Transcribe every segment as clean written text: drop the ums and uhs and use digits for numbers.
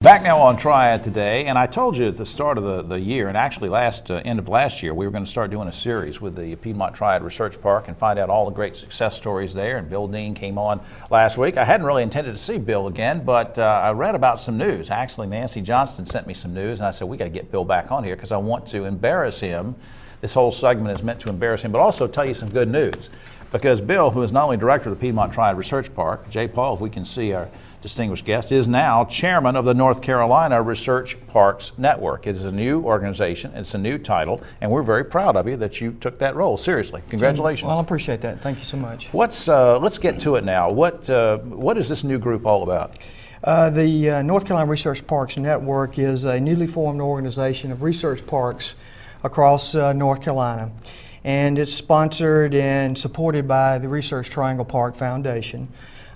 Back now on Triad today, and I told you at the start of the year, and actually end of last year, we were going to start doing a series with the Piedmont Triad Research Park and find out all the great success stories there, and Bill Dean came on last week. I hadn't really intended to see Bill again, but I read about some news. Actually, Nancy Johnston sent me some news, and I said, we got to get Bill back on here because I want to embarrass him. This whole segment is meant to embarrass him, but also tell you some good news. Because Bill, who is not only director of the Piedmont Triad Research Park, J. Paul, if we can see our distinguished guest, is now chairman of the North Carolina Research Parks Network. It is a new organization, it's a new title, and we're very proud of you that you took that role. Seriously, congratulations. Well, I appreciate that. Thank you so much. Let's get to it now. What is this new group all about? The North Carolina Research Parks Network is a newly formed organization of research parks across North Carolina. And it's sponsored and supported by the Research Triangle Park Foundation.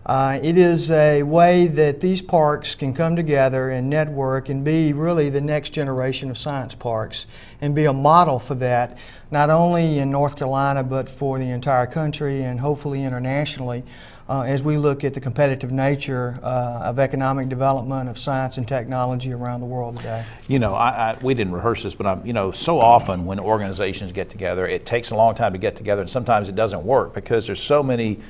It is a way that these parks can come together and network and be really the next generation of science parks and be a model for that, not only in North Carolina but for the entire country and hopefully internationally as we look at the competitive nature of economic development of science and technology around the world today. You know, we didn't rehearse this, but so often when organizations get together, it takes a long time to get together, and sometimes it doesn't work because there's so many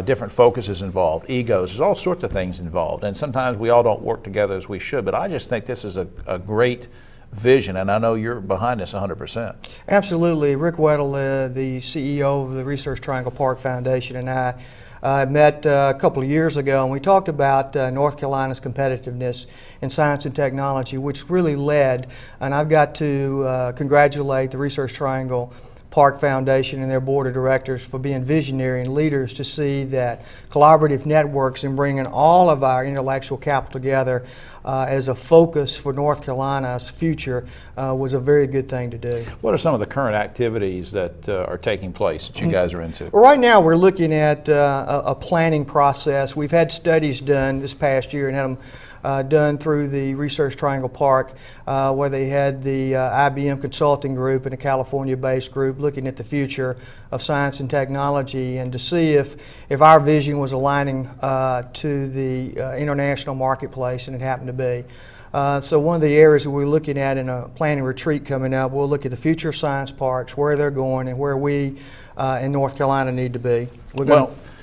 different focuses involved, egos, there's all sorts of things involved, and sometimes we all don't work together as we should, but I just think this is a great vision, and I know you're behind this 100%. Absolutely. Rick Weddle, the CEO of the Research Triangle Park Foundation, and I met a couple of years ago, and we talked about North Carolina's competitiveness in science and technology, which really led, and I've got to congratulate the Research Triangle Park Foundation and their board of directors for being visionary and leaders to see that collaborative networks and bringing all of our intellectual capital together as a focus for North Carolina's future was a very good thing to do. What are some of the current activities that are taking place that you guys are into? Well, right now we're looking at a planning process. We've had studies done this past year and had them done through the Research Triangle Park where they had the IBM Consulting Group and a California-based group looking at the future of science and technology and to see if our vision was aligning to the international marketplace, and it happened to be. So one of the areas that we're looking at in a planning retreat coming up, we'll look at the future of science parks, where they're going, and where we in North Carolina need to be.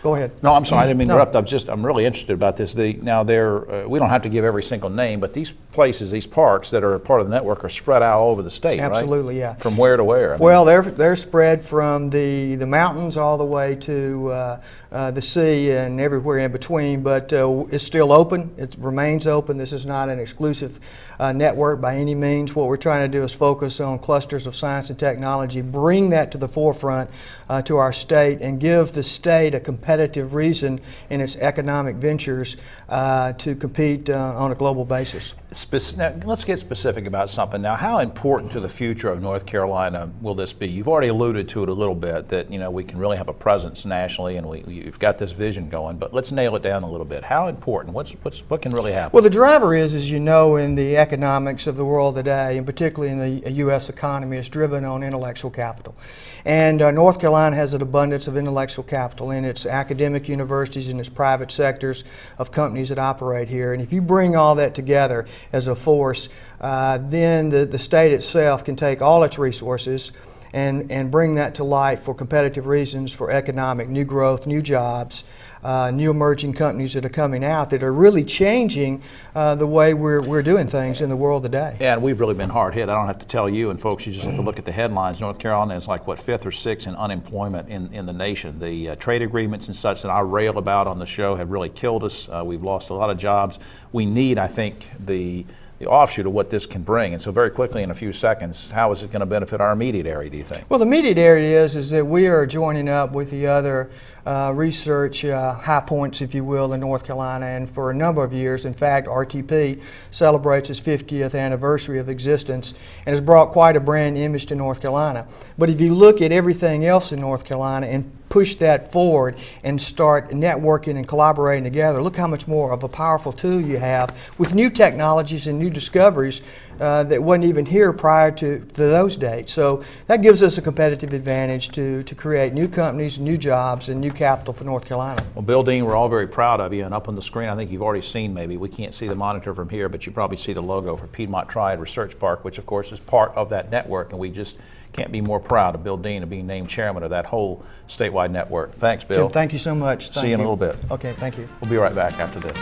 Go ahead. No, I'm sorry, I didn't mean to interrupt. I'm really interested about this. Now, we don't have to give every single name, but these places, these parks that are part of the network are spread out all over the state, Absolutely, right? Yeah. From where to where? Well, they're spread from the mountains all the way to the sea and everywhere in between, but it's still open. It remains open. This is not an exclusive network by any means. What we're trying to do is focus on clusters of science and technology, bring that to the forefront to our state, and give the state a competitive reason in its economic ventures to compete on a global basis. Now, let's get specific about something. Now, how important to the future of North Carolina will this be? You've already alluded to it a little bit, that we can really have a presence nationally, and you've got this vision going, but let's nail it down a little bit. How important? What can really happen? Well, the driver is, as you know, in the economics of the world today, and particularly in the U.S. economy, is driven on intellectual capital. And North Carolina has an abundance of intellectual capital in its academic universities and its private sectors of companies that operate here. And if you bring all that together as a force, then the state itself can take all its resources and bring that to light for competitive reasons, for economic, new growth, new jobs, new emerging companies that are coming out that are really changing the way we're doing things in the world today. Yeah, and we've really been hard hit. I don't have to tell you, and folks, you just have to look at the headlines. North Carolina is like, what, 5th or 6th in unemployment in the nation. The trade agreements and such that I rail about on the show have really killed us. We've lost a lot of jobs. We need, I think, the offshoot of what this can bring. And so very quickly, in a few seconds, how is it going to benefit our immediate area, do you think? Well, the immediate area is that we are joining up with the other research high points, if you will, in North Carolina, and for a number of years. In fact, RTP celebrates its 50th anniversary of existence and has brought quite a brand image to North Carolina. But if you look at everything else in North Carolina, and push that forward and start networking and collaborating together, look how much more of a powerful tool you have with new technologies and new discoveries that wasn't even here prior to those dates. So that gives us a competitive advantage to create new companies, new jobs, and new capital for North Carolina. Well, Bill Dean, we're all very proud of you, and up on the screen, I think you've already seen, maybe, we can't see the monitor from here, but you probably see the logo for Piedmont Triad Research Park, which of course is part of that network, and we just can't be more proud of Bill Dean of being named chairman of that whole statewide network. Thanks, Bill. Jim, thank you so much. See you in a little bit. Okay, thank you. We'll be right back after this.